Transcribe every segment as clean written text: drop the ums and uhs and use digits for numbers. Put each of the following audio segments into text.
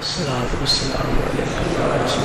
الصلاة والسلام عليك يا رسول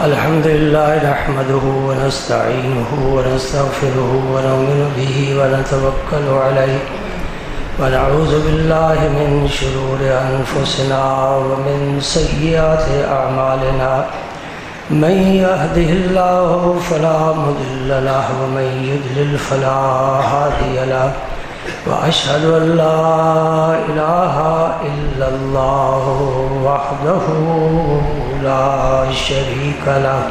الحمد لله نحمده ونستعينه ونستغفره ونؤمن به ونتوكل عليه ونعوذ بالله من شرور أنفسنا ومن سيئات أعمالنا من يهده الله فلا مضل له ومن يضلل فلا هادي له وأشهد أن لا إله إلا الله وحده لا شريك له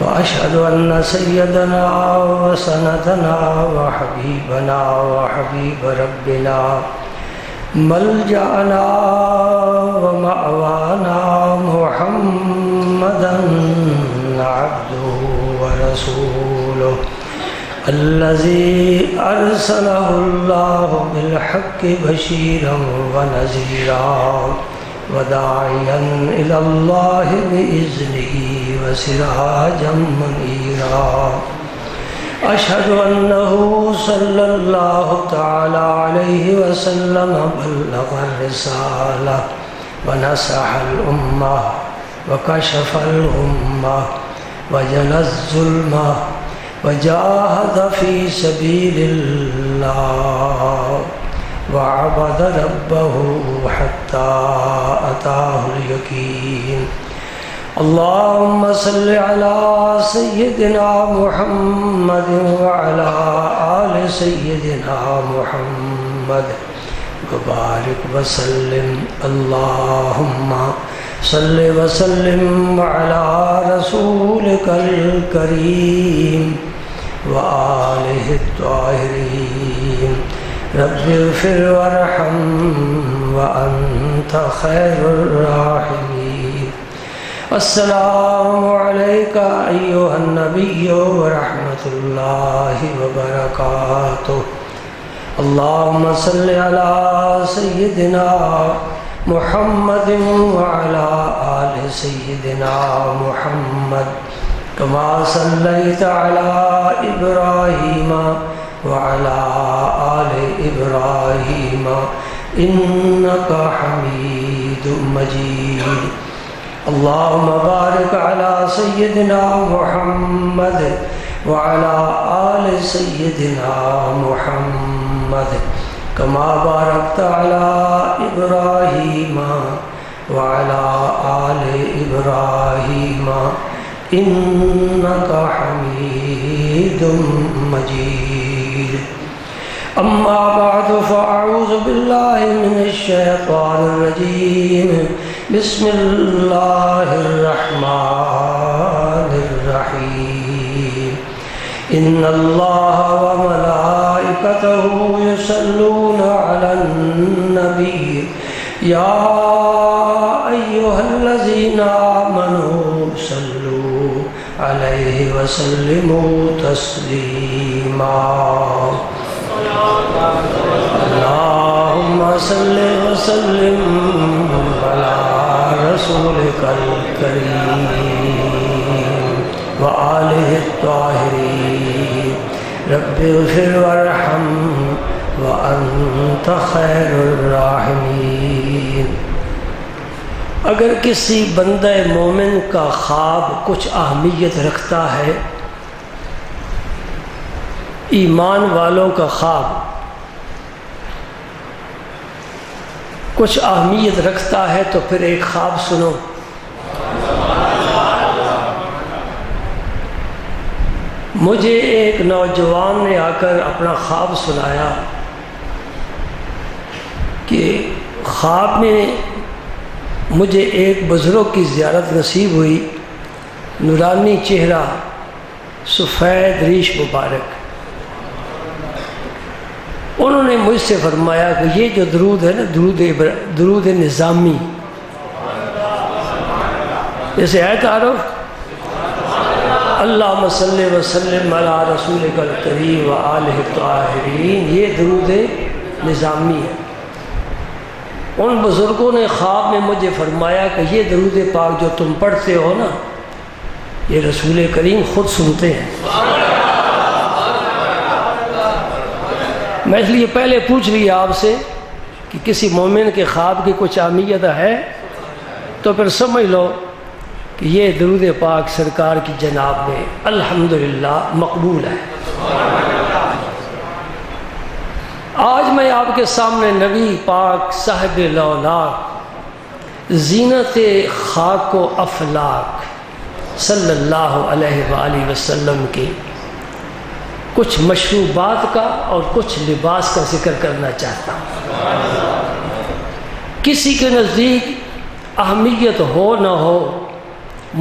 وأشهد أن سيدنا وسندنا وحبيبنا وحبيب ربنا ملجأنا ومأوانا محمدا عبده ورسوله الذي أرسله الله بالحق بشيرا ونذيرا وداعيا إلى الله بإذنه وسراجا منيرا أشهد أنه صلى الله تعالى عليه وسلم بلغ الرسالة ونصح الأمة وكشف الغمة وجلى الظلمة وجاهد في سبيل الله وعبد ربه حتى أتاه اليقين اللهم صل على سيدنا محمد وعلى آل سيدنا محمد وبارك وسلم اللهم صل وسلم على رسولك الكريم وآله الطاهرين رب اغفر وارحم وأنت خير الراحمين السلام عليك أيها النبي ورحمة الله وبركاته اللهم صل على سيدنا محمد وعلى آل سيدنا محمد كما صليت على إبراهيم وعلى آل إبراهيم إنك حميد مجيد اللهم بارك على سيدنا محمد وعلى آل سيدنا محمد كما باركت على إبراهيم وعلى آل إبراهيم إنك حميد مجيد أما بعد فأعوذ بالله من الشيطان الرجيم بسم الله الرحمن الرحيم إن الله وملائكته يصلون على النبي يا أيها الذين آمنوا صلوا عليه وسلموا تسليما اللهم صل وسلم على رسولك الكريم وآله الطاهرين رب اغفر وارحم وأنت خير الراحمين اگر کسی بندہ مومن کا خواب کچھ اہمیت رکھتا ہے، ایمان والوں کا خواب کچھ اہمیت رکھتا ہے تو پھر ایک خواب سنو۔ مجھے ایک نوجوان نے آ کر اپنا خواب سنایا کہ خواب میں مجھے ایک بزرگ کی زیارت نصیب ہوئی، نورانی چہرہ، سفید ریش مبارک، انہوں نے مجھ سے فرمایا کہ یہ جو درود ہے نا، درود نظامی، جیسے ہے تعارف اللہم صلی وسلم علی رسولک الکریم وآلہ الطاہرین، یہ درود نظامی ہے۔ ان بزرگوں نے خواب میں مجھے فرمایا کہ یہ درود پاک جو تم پڑھتے ہو نا، یہ رسول کریم خود سنتے ہیں۔ میں اس لیے پہلے پوچھ لیا آپ سے کہ کسی مومن کے خواب کی کچھ اہمیت ہے تو پھر سمجھ لو کہ یہ درود پاک سرکار کی جناب میں الحمدللہ مقبول ہے۔ آج میں آپ کے سامنے نبی پاک صاحب لولاک زینت خاک و افلاک صلی اللہ علیہ وآلہ وسلم کی کچھ مشروبات کا اور کچھ لباس کا ذکر کرنا چاہتا ہوں۔ کسی کے نزدیک اہمیت ہو نہ ہو،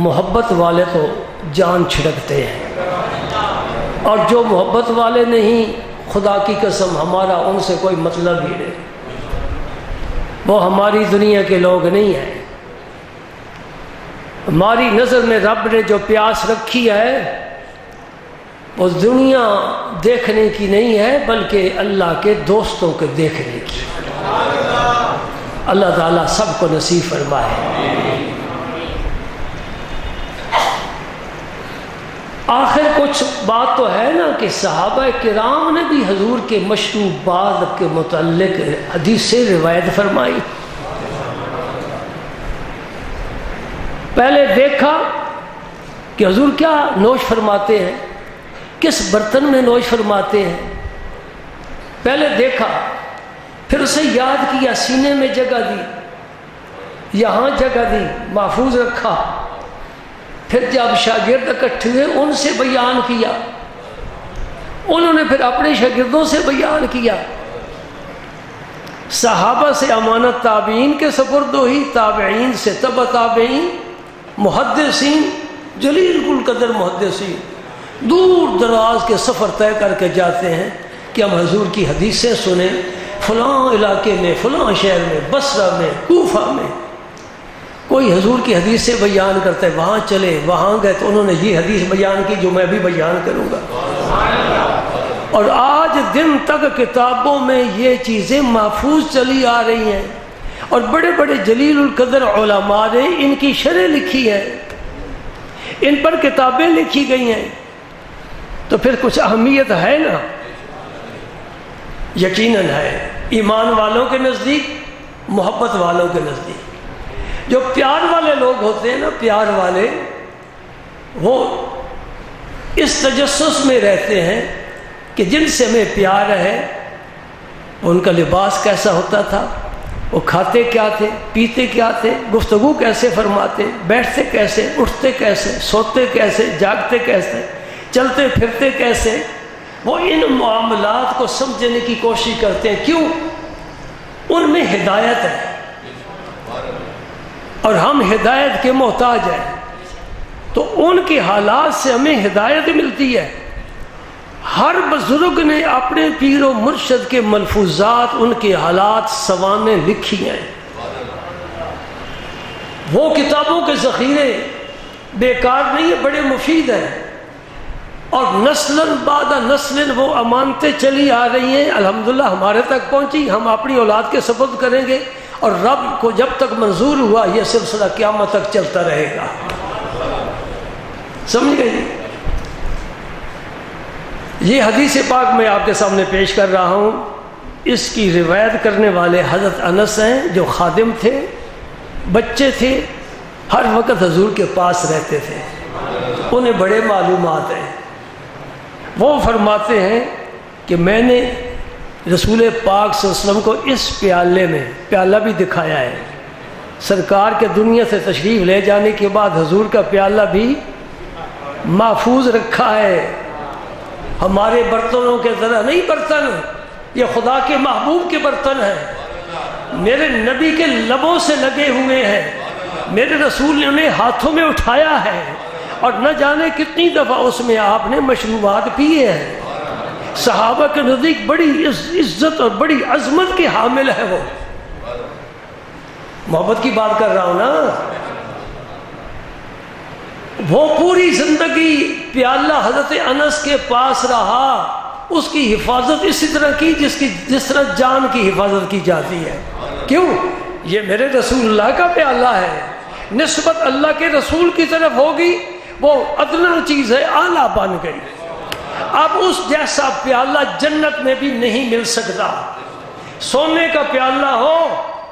محبت والے تو جان چھڑکتے ہیں، اور جو محبت والے نہیں، خدا کی قسم ہمارا ان سے کوئی مطلب ہی نہیں، وہ ہماری دنیا کے لوگ نہیں ہیں۔ ہماری نظر میں رب نے جو پیاس رکھی ہے وہ دنیا دیکھنے کی نہیں ہے، بلکہ اللہ کے دوستوں کے دیکھنے کی۔ اللہ تعالیٰ سب کو نصیب فرمائے۔ آخر کچھ بات تو ہے نا کہ صحابہ کرام نے بھی حضور کے مشروبات کے متعلق حدیث سے روایت فرمائی۔ پہلے دیکھا کہ حضور کیا نوش فرماتے ہیں، کس برتن میں نوش فرماتے ہیں، پہلے دیکھا، پھر اسے یاد کیا، سینے میں جگہ دی، یہاں جگہ دی، محفوظ رکھا۔ پھر جب شاگرد اکٹھے ہوئے ان سے بیان کیا، انہوں نے پھر اپنے شاگردوں سے بیان کیا، صحابہ سے امانت تابعین کے سپرد ہوئی، تابعین سے تبع تابعین، محدثین، جلیل القدر محدثین دور دراز کے سفر طے کر کے جاتے ہیں کہ ہم حضور کی حدیثیں سنیں، فلاں علاقے میں، فلاں شہر میں، بصرہ میں، کوفہ میں کوئی حضور کی حدیث سے بیان کرتا ہے، وہاں چلے، وہاں گئے تو انہوں نے یہ حدیث بیان کی جو میں بھی بیان کروں گا۔ اور آج دن تک کتابوں میں یہ چیزیں محفوظ چلی آ رہی ہیں، اور بڑے بڑے جلیل القدر علماء نے ان کی شرح لکھی ہے، ان پر کتابیں لکھی گئی ہیں، تو پھر کچھ اہمیت ہے نا، یقیناً ہے۔ ایمان والوں کے نزدیک، محبت والوں کے نزدیک، جو پیار والے لوگ ہوتے ہیں نا، پیار والے، وہ اس تجسس میں رہتے ہیں کہ جن سے ہمیں پیار ہے ان کا لباس کیسا ہوتا تھا، وہ کھاتے کیا تھے، پیتے کیا تھے، گفتگو کیسے فرماتے، بیٹھتے کیسے، اٹھتے کیسے، سوتے کیسے، جاگتے کیسے، چلتے پھرتے کیسے، وہ ان معاملات کو سمجھنے کی کوشش کرتے ہیں۔ کیوں؟ ان میں ہدایت ہے، اور ہم ہدایت کے محتاج ہیں، تو ان کے حالات سے ہمیں ہدایت ملتی ہے۔ ہر بزرگ نے اپنے پیر و مرشد کے ملفوظات، ان کے حالات سوانے لکھی ہیں۔ وہ کتابوں کے ذخیرے بیکار نہیں ہیں، بڑے مفید ہیں، اور نسل بعد نسل وہ امانتیں چلی آ رہی ہیں، الحمدللہ ہمارے تک پہنچی، ہم اپنی اولاد کے سپرد کریں گے، اور رب کو جب تک منظور ہوا یہ سلسلہ قیامت تک چلتا رہے گا۔ سمجھ گئے؟ یہ حدیث پاک میں آپ کے سامنے پیش کر رہا ہوں، اس کی روایت کرنے والے حضرت انس ہیں، جو خادم تھے، بچے تھے، ہر وقت حضور کے پاس رہتے تھے، انہیں بڑے معلومات ہیں۔ وہ فرماتے ہیں کہ میں نے رسول پاک صلی اللہ علیہ وسلم کو اس پیالے میں، پیالہ بھی دکھایا ہے، سرکار کے دنیا سے تشریف لے جانے کے بعد حضور کا پیالہ بھی محفوظ رکھا ہے، ہمارے برتنوں کے طرح نہیں برتن، یہ خدا کے محبوب کے برتن ہیں، میرے نبی کے لبوں سے لگے ہوئے ہیں، میرے رسول نے انہیں ہاتھوں میں اٹھایا ہے، اور نہ جانے کتنی دفعہ اس میں آپ نے مشروبات پیے ہیں۔ صحابہ کے نزدیک بڑی عزت اور بڑی عظمت کی حامل ہے وہ. محبت کی بات کر رہا ہوں نا. وہ پوری زندگی پیالہ حضرت انس کے پاس رہا, اس کی حفاظت اسی طرح کی جس طرح جان کی حفاظت کی جاتی ہے. کیوں؟ یہ میرے رسول اللہ کا پیالہ ہے, نسبت اللہ کے رسول کی طرف ہوگی, وہ ادنا چیز ہے, اعلیٰ بن گئی. اب اس جیسا پیالہ جنت میں بھی نہیں مل سکتا. سونے کا پیالہ ہو,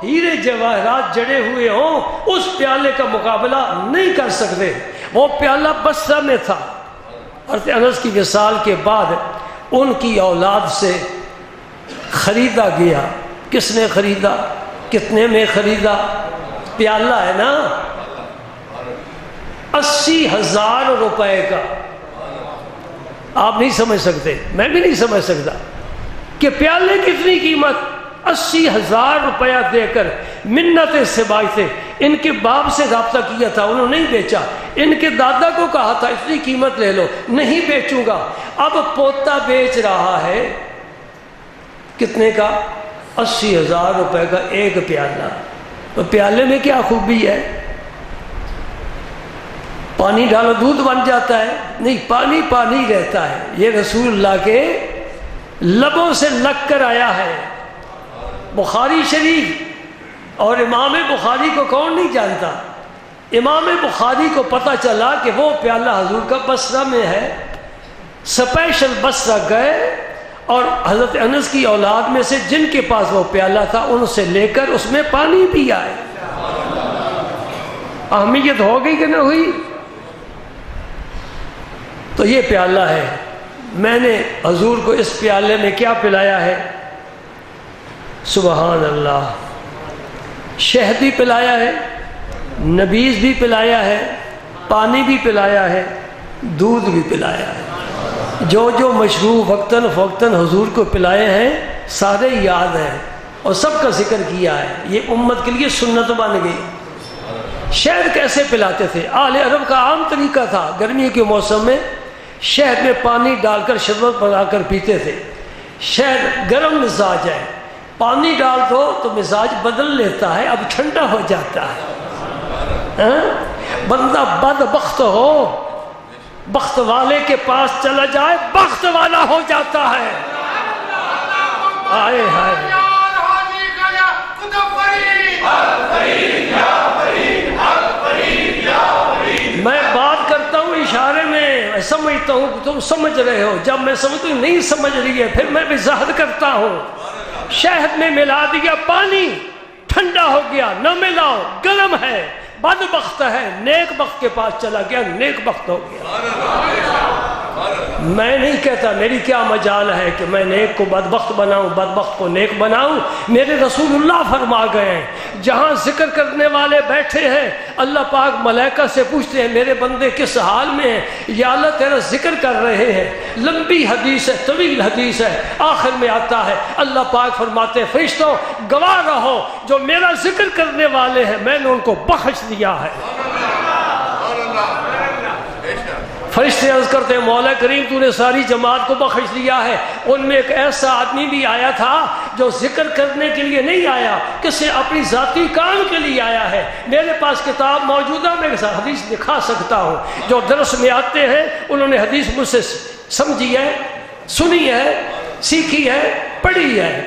ہیرے جواہرات جڑے ہوئے ہوں, اس پیالے کا مقابلہ نہیں کر سکتے. وہ پیالہ بصرہ میں تھا. حضرت انس کی وصال کے بعد ان کی اولاد سے خریدا گیا. کس نے خریدا؟ کتنے میں خریدا؟ پیالہ ہے نا 80,000 روپے کا. آپ نہیں سمجھ سکتے, میں بھی نہیں سمجھ سکتا کہ پیالے کتنی قیمت. 80,000 روپیہ دے کر منتیں سے بائی. ان کے باپ سے رابطہ کیا تھا, انہوں نے نہیں بیچا. ان کے دادا کو کہا تھا اتنی قیمت لے لو, نہیں بیچوں گا. اب پوتا بیچ رہا ہے کتنے کا؟ 80,000 روپے کا ایک پیالہ. تو پیالے میں کیا خوبی ہے؟ پانی ڈالو دودھ بن جاتا ہے؟ نہیں, پانی پانی رہتا ہے. یہ رسول اللہ کے لبوں سے لگ کر آیا ہے. بخاری شریف اور امام بخاری کو کون نہیں جانتا؟ امام بخاری کو پتہ چلا کہ وہ پیالہ حضور کا بصرہ میں ہے. سپیشل بصرہ گئے اور حضرت انس کی اولاد میں سے جن کے پاس وہ پیالہ تھا ان سے لے کر اس میں پانی پی آئے. اہمیت ہو گئی کہ نہ ہوئی؟ تو یہ پیالہ ہے. میں نے حضور کو اس پیالے میں کیا پلایا ہے؟ سبحان اللہ. شہد بھی پلایا ہے, نبیذ بھی پلایا ہے, پانی بھی پلایا ہے, دودھ بھی پلایا ہے. جو جو مشروب وقتاً فوقتاً حضور کو پلائے ہیں سارے یاد ہیں اور سب کا ذکر کیا ہے. یہ امت کے لیے سنت بن گئی. شہد کیسے پلاتے تھے؟ اہل عرب کا عام طریقہ تھا, گرمیوں کے موسم میں شہد میں پانی ڈال کر شربت بنا کر پیتے تھے. شہد گرم مزاج ہے, پانی ڈال دو تو مزاج بدل لیتا ہے, اب ٹھنڈا ہو جاتا ہے. بندہ بدبخت ہو, بخت والے کے پاس چلا جائے بخت والا ہو جاتا ہے. آئے ہائے, میں بات کرتا ہوں اشارے میں, سمجھتا ہوں کہ تم سمجھ رہے ہو. جب میں سمجھتا ہوں نہیں سمجھ رہی ہے پھر میں وضاحت کرتا ہوں. شہد میں ملا دیا پانی, ٹھنڈا ہو گیا, نہ ملاؤ گرم ہے, بدبخت ہے, نیک بخت کے پاس چلا گیا, نیک بخت ہو گیا. میں نہیں کہتا میری کیا مجال ہے کہ میں نیک کو بدبخت بناؤں, بدبخت کو نیک بناؤں. میرے رسول اللہ فرما گئے ہیں جہاں ذکر کرنے والے بیٹھے ہیں اللہ پاک ملائکہ سے پوچھتے ہیں میرے بندے کس حال میں ہیں؟ یا اللہ تیرا ذکر کر رہے ہیں. لمبی حدیث ہے, طویل حدیث ہے, آخر میں آتا ہے اللہ پاک فرماتے ہیں فرشتوں گواہ رہو جو میرا ذکر کرنے والے ہیں میں نے ان کو بخش دیا ہے. فرشتے عرض کرتے ہیں مولا کریم تو نے ساری جماعت کو بخش دیا ہے. ان میں ایک ایسا آدمی بھی آیا تھا جو ذکر کرنے کے لیے نہیں آیا, کسی اپنی ذاتی کام کے لیے آیا ہے. میرے پاس کتاب موجودہ, میں حدیث دکھا سکتا ہوں. جو درس میں آتے ہیں انہوں نے حدیث مجھ سے سمجھی ہے, سنی ہے, سیکھی ہے, پڑھی ہے,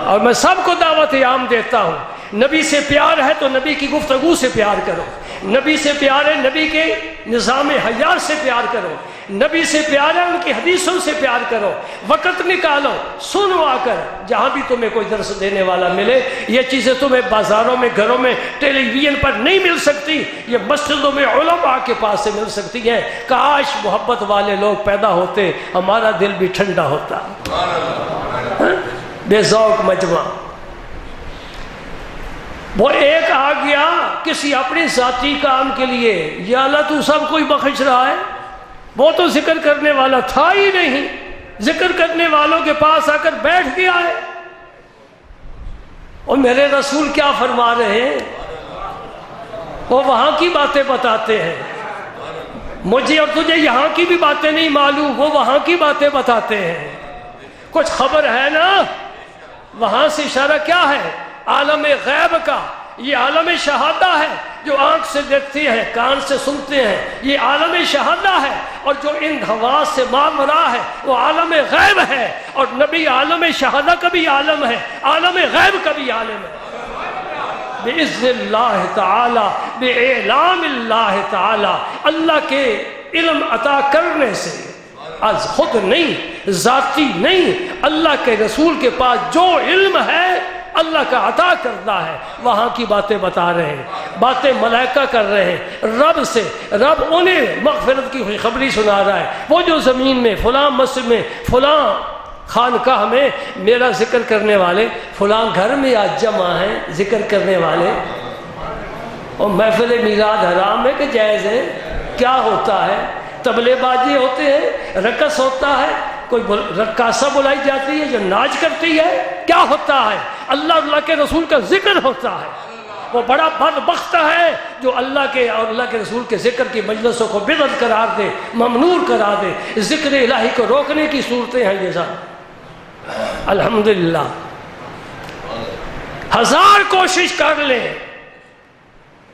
اور میں سب کو دعوت عام دیتا ہوں. نبی سے پیار ہے تو نبی کی گفتگو سے پیار کرو. نبی سے پیار ہے نبی کے نظام حیات سے پیار کرو. نبی سے پیار ہے ان کی حدیثوں سے پیار کرو. وقت نکالو, سنو آ کر جہاں بھی تمہیں کوئی درس دینے والا ملے. یہ چیزیں تمہیں بازاروں میں, گھروں میں, ٹیلی ویژن پر نہیں مل سکتی, یہ مسجدوں میں علماء کے پاس سے مل سکتی ہیں. کاش محبت والے لوگ پیدا ہوتے, ہمارا دل بھی ٹھنڈا ہوتا. بے ذوق مجمع. وہ ایک آ گیا کسی اپنے ذاتی کام کے لیے, یا اللہ تو سب کوئی بخش رہا ہے. وہ تو ذکر کرنے والا تھا ہی نہیں, ذکر کرنے والوں کے پاس آ کر بیٹھ گیا ہے. اور میرے رسول کیا فرما رہے ہیں, وہ وہاں کی باتیں بتاتے ہیں. مجھے اور تجھے یہاں کی بھی باتیں نہیں معلوم، وہ وہاں کی باتیں بتاتے ہیں. کچھ خبر ہے نا، وہاں سے اشارہ کیا ہے؟ عالم غیب کا. یہ عالم شہادہ ہے جو آنکھ سے دیکھتے ہیں، کان سے سنتے ہیں، یہ عالم شہادہ ہے. اور جو ان حواس سے ماورا ہے وہ عالم غیب ہے. اور نبی عالم شہادہ کا بھی عالم ہے، عالم غیب کا بھی عالم ہے. بِإِذْنِ اللہ تعالی، بِإِعْلَامِ اللہ تعالی، اللہ کے علم عطا کرنے سے، از خود نہیں، ذاتی نہیں، اللہ کے رسول کے پاس جو علم ہے اللہ کا عطا کرتا ہے، وہاں کی باتیں بتا رہے ہیں، باتیں ملائکہ کر رہے ہیں رب سے. رب انہیں مغفرت کی خوشخبری سنا رہا ہے. وہ جو زمین میں فلاں مسجد میں فلاں خانقاہ میں میرا ذکر کرنے والے، فلاں گھر میں آج جمع ہیں ذکر کرنے والے، اور محفل میلاد حرام ہے کہ جائز ہے؟ کیا ہوتا ہے؟ طبلے بازی ہوتے ہیں، رقص ہوتا ہے، کوئی رقاصہ بلائی جاتی ہے جو ناچ کرتی ہے، کیا ہوتا ہے؟ اللہ کے رسول کا ذکر ہوتا ہے. وہ بڑا بدبخت ہے جو اللہ کے اور اللہ کے رسول کے ذکر کی مجلسوں کو بدعت قرار دے، ممنوع قرار دے. ذکر الہی کو روکنے کی صورتیں ہیں یہ سب. الحمدللہ ہزار کوشش کر لیں،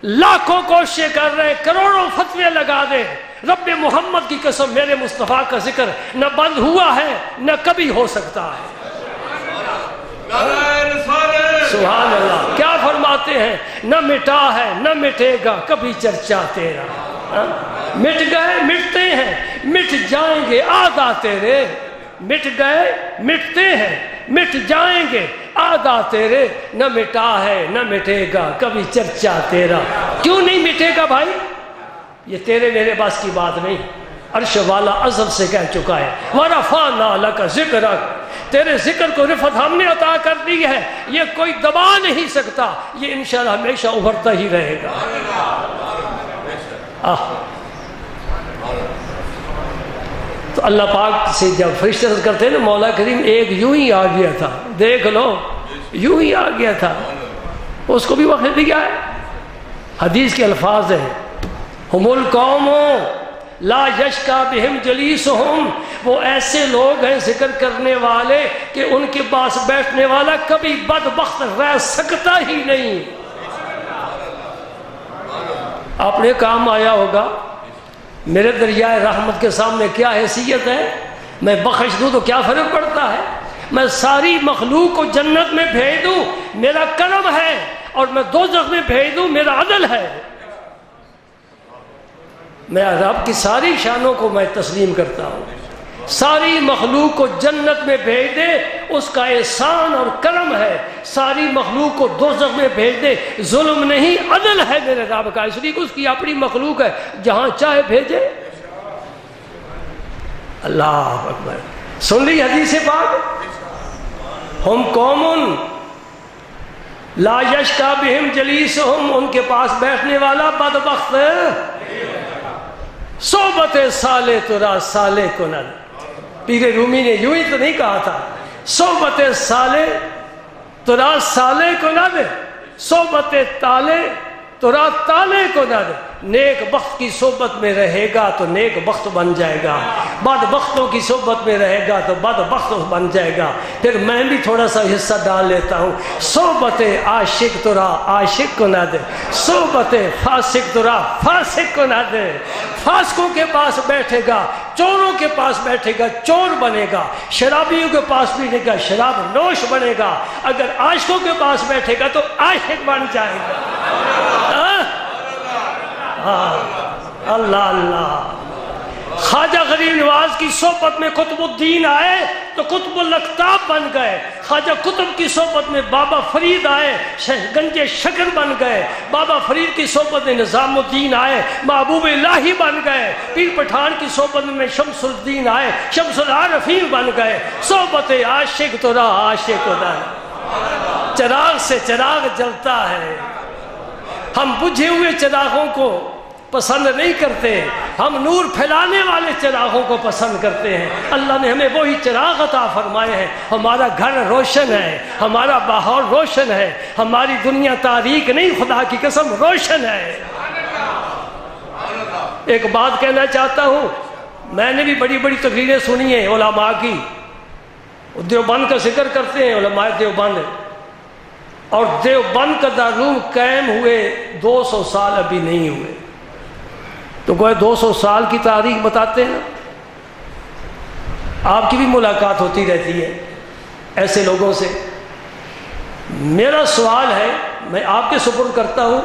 لاکھوں کوششیں کر رہے، کروڑوں فتوے لگا دیں، رب محمد کی قسم میرے مصطفیٰ کا ذکر نہ بند ہوا ہے نہ کبھی ہو سکتا ہے. سبحان اللہ. کیا فرماتے ہیں؟ نہ مٹا ہے نہ مٹے گا کبھی چرچا تیرا. مٹ گئے مٹتے ہیں، مٹ جائیں گے آدھا تیرے. مٹ گئے مٹتے ہیں، مٹ جائیں گے آدھا تیرے. نہ مٹا ہے نہ مٹے گا کبھی چرچا تیرا. کیوں نہیں مٹے گا بھائی؟ یہ تیرے میرے باس کی بات نہیں، عرش والا ازل سے کہہ چکا ہے. وَرَفَعْنَا لَكَ ذِكْرَكَ، تیرے ذکر کو رفعت ہم نے عطا کر دی ہے، یہ کوئی دبا نہیں سکتا، یہ انشاءاللہ ہمیشہ ابھرتا ہی رہے گا. تو اللہ پاک سے جب فرشتے عرض کرتے ہیں نا مولا کریم ایک یوں ہی آ گیا تھا، دیکھ لو یوں ہی آ گیا تھا، اس کو بھی وقت دیا ہے. حدیث کے الفاظ ہیں ہم القوم لا یشکا بہم جلیسہم، وہ ایسے لوگ ہیں ذکر کرنے والے کہ ان کے پاس بیٹھنے والا کبھی بدبخت رہ سکتا ہی نہیں. آپ نے کام آیا ہوگا میرے دریائے رحمت کے سامنے کیا حیثیت ہے، میں بخش دوں تو کیا فرق پڑتا ہے؟ میں ساری مخلوق کو جنت میں بھیج دوں میرا کرم ہے، اور میں دوزخ میں بھیج دوں میرا عدل ہے. میں رب کی ساری شانوں کو میں تسلیم کرتا ہوں. ساری مخلوق کو جنت میں بھیج دے اس کا احسان اور کرم ہے، ساری مخلوق کو دوزخ میں بھیج دے ظلم نہیں عدل ہے میرے رب کا. اس لیے اس کی اپنی مخلوق ہے، جہاں چاہے بھیجے. اللہ اکبر. سن لی حدیث پاک، ہم قوم لا یشکا بہم جلیسہم، ان کے پاس بیٹھنے والا بدبخت. صحبت سالے ترا سالے کنن، پیر رومی نے یوں ہی تو نہیں کہا تھا، صحبت سالے ترا سالے کنن، صحبت تالے ترا تالے کنن. نیک بخت کی صحبت میں رہے گا تو نیک بخت بن جائے گا، بد بختوں کی صحبت میں رہے گا تو بد بخت بن جائے گا. پھر میں بھی تھوڑا سا حصہ ڈال لیتا ہوں. صحبت عاشق ترا عاشق کو نہ دے، صحبت فاسق ترا فاسق کو نہ دے. فاسقوں کے پاس بیٹھے گا، چوروں کے پاس بیٹھے گا چور بنے گا، شرابیوں کے پاس بیٹھے گا شراب نوش بنے گا. اگر عاشقوں کے پاس بیٹھے گا تو عاشق بن جائے گا. اللہ اللہ. خواجہ غریب نواز کی صحبت میں قطب الدین آئے تو قطب الاقطاب بن گئے. خواجہ قطب کی صحبت میں بابا فرید آئے گنج شکر بن گئے. بابا فرید کی صحبت میں نظام الدین آئے محبوب الہی بن گئے. پیر پٹھان کی صحبت میں شمس الدین آئے شمس العارفین بن گئے. صحبت عاشق تو راہ عاشق ہوتا ہے. چراغ سے چراغ جلتا ہے، ہم بجھے ہوئے چراغوں کو پسند نہیں کرتے، ہم نور پھیلانے والے چراغوں کو پسند کرتے ہیں. اللہ نے ہمیں وہی چراغ عطا فرمائے ہیں. ہمارا گھر روشن ہے، ہمارا ماحول روشن ہے، ہماری دنیا تاریک نہیں، خدا کی قسم روشن ہے. ایک بات کہنا چاہتا ہوں، میں نے بھی بڑی بڑی تقریریں سنی ہیں علماء کی، دیوبند کا ذکر کرتے ہیں علماء دیوبند، اور دیوبند کا دارالعلوم قائم ہوئے 200 سال ابھی نہیں ہوئے، تو کوئی 200 سال کی تاریخ بتاتے ہیں۔ آپ کی بھی ملاقات ہوتی رہتی ہے ایسے لوگوں سے۔ میرا سوال ہے، میں آپ کے سپرد کرتا ہوں،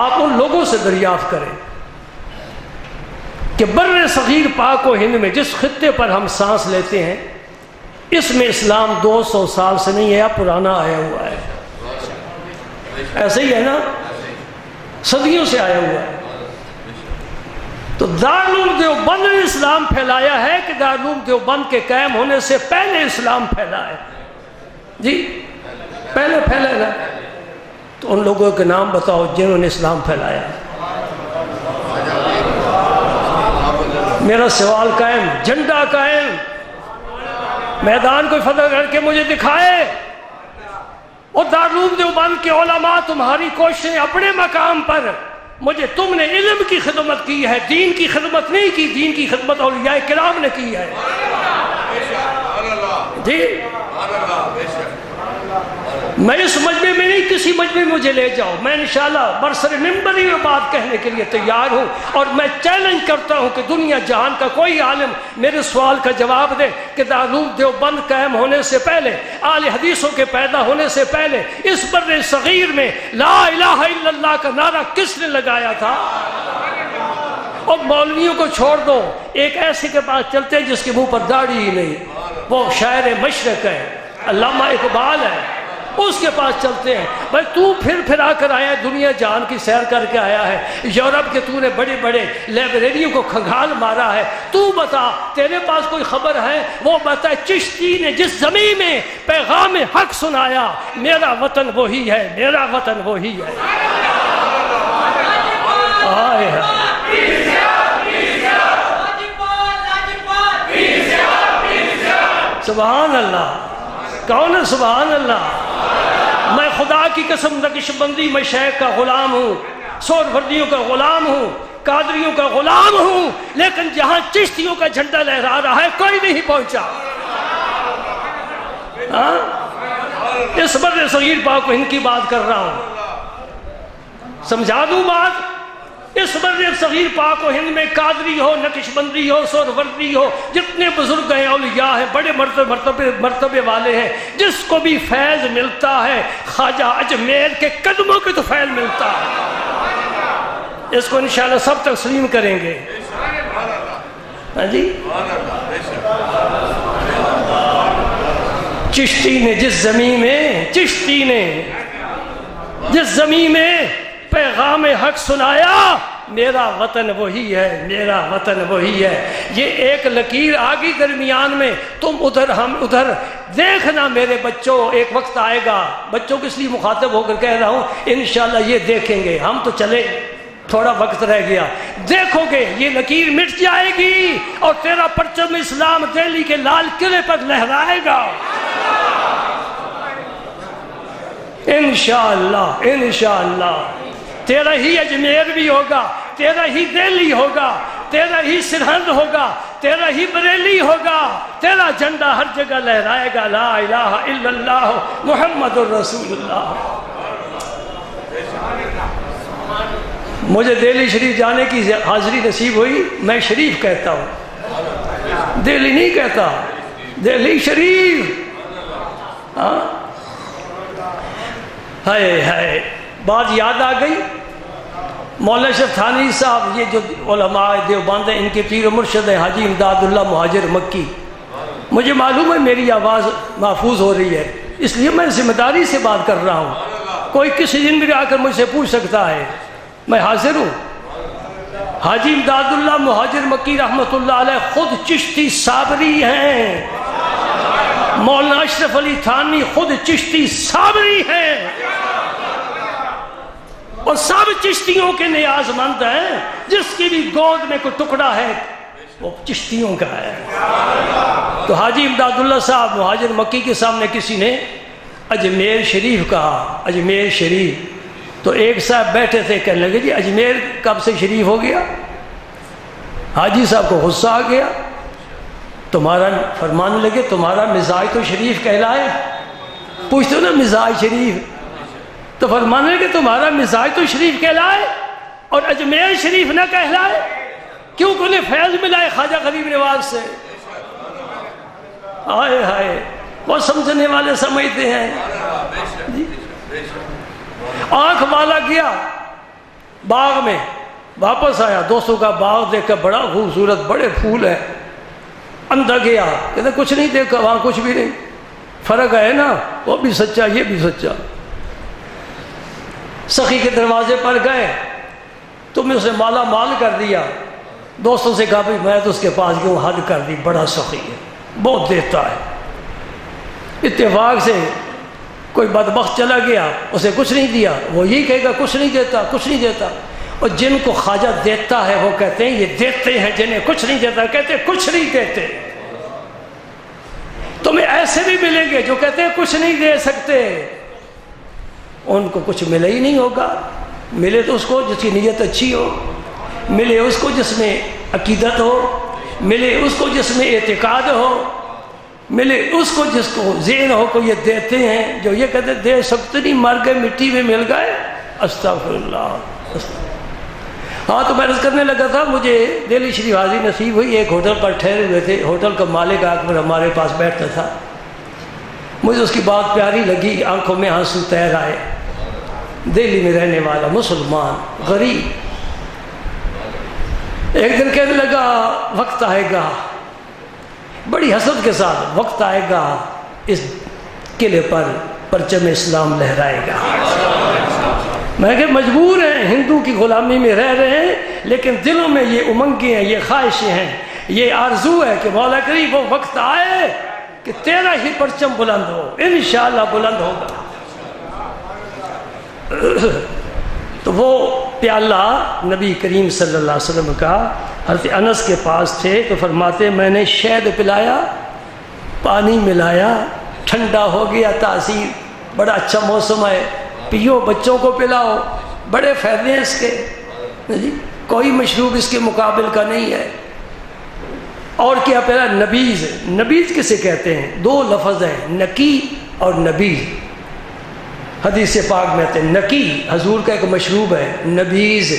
آپ ان لوگوں سے دریافت کریں کہ بر صغیر پاک و ہند میں جس خطے پر ہم سانس لیتے ہیں، اس میں اسلام 200 سال سے نہیں ہے، پرانا آیا ہوا ہے، ایسے ہی ہے نا، صدیوں سے آیا ہوا ہے۔ تو دارالعلوم دیوبند نے اسلام پھیلایا ہے کہ دارالعلوم دیوبند کے قائم ہونے سے پہلے اسلام پھیلا ہے؟ جی پہلے پھیلا ہے نا؟ تو ان لوگوں کے نام بتاؤ جنہوں نے اسلام پھیلایا۔ میرا سوال قائم، جھنڈا قائم، میدان کو فتح کر کے مجھے دکھائے۔ اور دارالعلوم دیوبند کے علماء تمہاری کوششیں اپنے مقام پر، مجھے تم نے علم کی خدمت کی ہے، دین کی خدمت نہیں کی، دین کی خدمت اولیاء کرام نے کی ہے۔ جی میں اس مجمع میں نہیں، کسی مجمع میں مجھے لے جاؤ، میں انشاءاللہ برسر منبری میں بات کہنے کے لیے تیار ہوں، اور میں چیلنج کرتا ہوں کہ دنیا جہان کا کوئی عالم میرے سوال کا جواب دے کہ دارالعلوم دیوبند قائم ہونے سے پہلے، اہل حدیثوں کے پیدا ہونے سے پہلے اس بر صغیر میں لا الہ الا اللہ کا نعرہ کس نے لگایا تھا؟ اور مولویوں کو چھوڑ دو، ایک ایسے کے پاس چلتے ہیں جس کے منہ پر داڑھی ہی نہیں، وہ شاعر مشرق ہے، علامہ اقبال ہے، اس کے پاس چلتے ہیں۔ بھائی تو پھر آ کر آیا ہے، دنیا جہان کی سیر کر کے آیا ہے، یورپ کے تو نے بڑے بڑے لائبریریوں کو کھنگال مارا ہے، تو بتا تیرے پاس کوئی خبر ہے؟ وہ بتا چشتی نے جس زمین میں پیغام حق سنایا، میرا وطن وہی ہے، میرا وطن وہی ہے۔ آئے ہے سبحان اللہ، کون ہے سبحان اللہ؟ میں خدا کی قسم نقش بندی مشائخ کا غلام ہوں، سہروردیوں کا غلام ہوں، قادریوں کا غلام ہوں، لیکن جہاں چشتیوں کا جھنڈا لہرا رہا ہے کوئی نہیں پہنچا۔ اس بر صغیر پاک و ہند کی بات کر رہا ہوں، سمجھا دوں بات۔ اس بر صغیر پاک و ہند میں قادری ہو، نقش بندی ہو، سہروردی ہو، جتنے بزرگ ہیں، اولیاء ہیں، بڑے مرتبے والے ہیں، جس کو بھی فیض ملتا ہے خواجہ اجمیر کے قدموں کے تو فیض ملتا ہے۔ اس کو انشاءاللہ سب تسلیم کریں گے۔ ہاں جی، چشتی نے جس زمین میں پیغام حق سنایا، میرا وطن وہی ہے، میرا وطن وہی ہے۔ یہ ایک لکیر آگی درمیان میں، تم ادھر ہم ادھر، دیکھنا میرے بچوں، ایک وقت آئے گا، بچوں کو اس لیے مخاطب ہو کر کہہ رہا ہوں، انشاءاللہ یہ دیکھیں گے، ہم تو چلے، تھوڑا وقت رہ گیا، دیکھو گے یہ لکیر مٹ جائے گی اور تیرا پرچم اسلام دہلی کے لال قلعے پر لہرائے گا، انشاءاللہ انشاءاللہ۔ تیرا ہی اجمیر بھی ہوگا، تیرا ہی دہلی ہوگا، تیرا ہی سرہند ہوگا، تیرا ہی بریلی ہوگا، تیرا جھنڈا ہر جگہ لہرائے گا، لا الہ الا اللہ محمد الرسول اللہ۔ مجھے دہلی شریف جانے کی حاضری نصیب ہوئی، میں شریف کہتا ہوں، دہلی نہیں کہتا، دہلی شریف۔ ہائے ہائے، بات یاد آ گئی، مولانا اشرف تھانوی صاحب، یہ جو علماء دیوبند ہیں، ان کے پیر و مرشد ہے حاجی امداد اللہ مہاجر مکی۔ مجھے معلوم ہے میری آواز محفوظ ہو رہی ہے، اس لیے میں ذمہ داری سے بات کر رہا ہوں، کوئی کسی دن بھی آ کر مجھ سے پوچھ سکتا ہے، میں حاضر ہوں۔ حاجی امداد اللہ مہاجر مکی رحمۃ اللہ علیہ خود چشتی صابری ہیں، مولانا اشرف علی تھانوی خود چشتی صابری ہیں، اور سب چشتیوں کے نیاز مند ہیں، جس کی بھی گود میں کوئی ٹکڑا ہے وہ چشتیوں کا ہے۔ تو حاجی امداد اللہ صاحب مہاجر مکی کے سامنے کسی نے اجمیر شریف کہا، اجمیر شریف، تو ایک صاحب بیٹھے تھے، کہنے لگے جی اجمیر کب سے شریف ہو گیا؟ حاجی صاحب کو غصہ آ گیا، تمہارا فرمانے لگے تمہارا مزاج تو شریف کہلائے، پوچھتے ہو نا مزاج شریف، تو فرمانے لگے تمہارا مزاج تو شریف کہلائے اور اجمیر شریف نہ کہلائے، کیوں کہ انہیں فیض ملا ہے خواجہ غریب نواز سے۔ آئے ہائے، وہ سمجھنے والے سمجھتے ہیں جی۔ آنکھ والا گیا باغ میں، واپس آیا، دوستوں کا باغ دیکھا بڑا خوبصورت، بڑے پھول ہیں، اندر گیا، کہتے کچھ نہیں دیکھا، وہاں کچھ بھی نہیں، فرق ہے نا، وہ بھی سچا یہ بھی سچا۔ سخی کے دروازے پر گئے، تم نے اسے مالا مال کر دیا، دوستوں سے کہا میں تو اس کے پاس گیا ہوں، حد کر دی، بڑا سخی ہے، بہت دیتا ہے۔ اتفاق سے کوئی بدبخت چلا گیا، اسے کچھ نہیں دیا، وہ یہی کہے گا کچھ نہیں دیتا، کچھ نہیں دیتا۔ اور جن کو خواجہ دیتا ہے وہ کہتے ہیں یہ دیتے ہیں، جنہیں کچھ نہیں دیتا کہتے ہیں کچھ نہیں دیتے۔ تمہیں ایسے بھی ملیں گے جو کہتے ہیں کچھ نہیں دے سکتے، ان کو کچھ ملے ہی نہیں ہوگا۔ ملے تو اس کو جس کی نیت اچھی ہو، ملے اس کو جس میں عقیدت ہو، ملے اس کو جس میں اعتقاد ہو، ملے اس کو جس کو ذہن ہو کو یہ دیتے ہیں، جو یہ کہتے دے سکتے نہیں، مر گئے مٹی میں مل گئے، استغفر اللہ۔ ہاں تو میں عرض کرنے لگا تھا، مجھے دہلی شریف حاضری نصیب ہوئی، ایک ہوٹل پر ٹھہرے ہوئے تھے، ہوٹل کا مالک آ کر ہمارے پاس بیٹھتا تھا، مجھے اس کی بات پیاری لگی، آنکھوں میں آنسو تیر آئے، دہلی میں رہنے والا مسلمان غریب، ایک دن کہنے لگا وقت آئے گا، بڑی حسرت کے ساتھ، وقت آئے گا اس قلعے پر پرچم اسلام لہرائے گا۔ میں کہ مجبور ہیں، ہندو کی غلامی میں رہ رہے ہیں، لیکن دلوں میں یہ امنگیں ہیں، یہ خواہشیں ہیں، یہ آرزو ہے کہ مولا کریم وہ وقت آئے کہ تیرا ہی پرچم بلند ہو، انشاءاللہ بلند ہوگا۔ تو وہ پیالہ نبی کریم صلی اللہ علیہ وسلم کا حضرت انس کے پاس تھے، تو فرماتے میں نے شہد پلایا، پانی ملایا، ٹھنڈا ہو گیا، تاثیر، بڑا اچھا موسم ہے، پیو، بچوں کو پلاؤ، بڑے فائدے ہیں اس کے جی، کوئی مشروب اس کے مقابل کا نہیں ہے۔ اور کیا پہلا نبیذ، نبیذ کسے کہتے ہیں؟ دو لفظ ہیں، نکی اور نبیذ۔ حدیث پاک میں آتے ہیں نکی حضور کا ایک مشروب ہے، نبیذ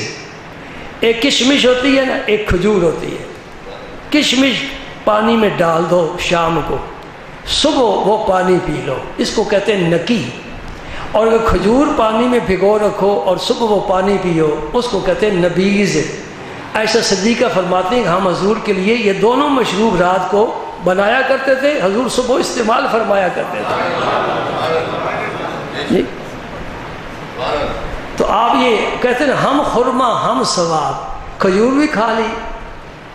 ایک کشمش ہوتی ہے نا، ایک کھجور ہوتی ہے، کشمش پانی میں ڈال دو شام کو، صبح وہ پانی پی لو، اس کو کہتے ہیں نکی۔ اور اگر کھجور پانی میں بھگو رکھو اور صبح وہ پانی پیو، اس کو کہتے ہیں نبیذ۔ عائشہ صدیقہ فرماتے ہیں ہم حضور کے لیے یہ دونوں مشروب رات کو بنایا کرتے تھے، حضور صبح استعمال فرمایا کرتے تھے جی۔ تو آپ یہ کہتے ہیں ہم خرما ہم ثواب، کھجور بھی کھا لی،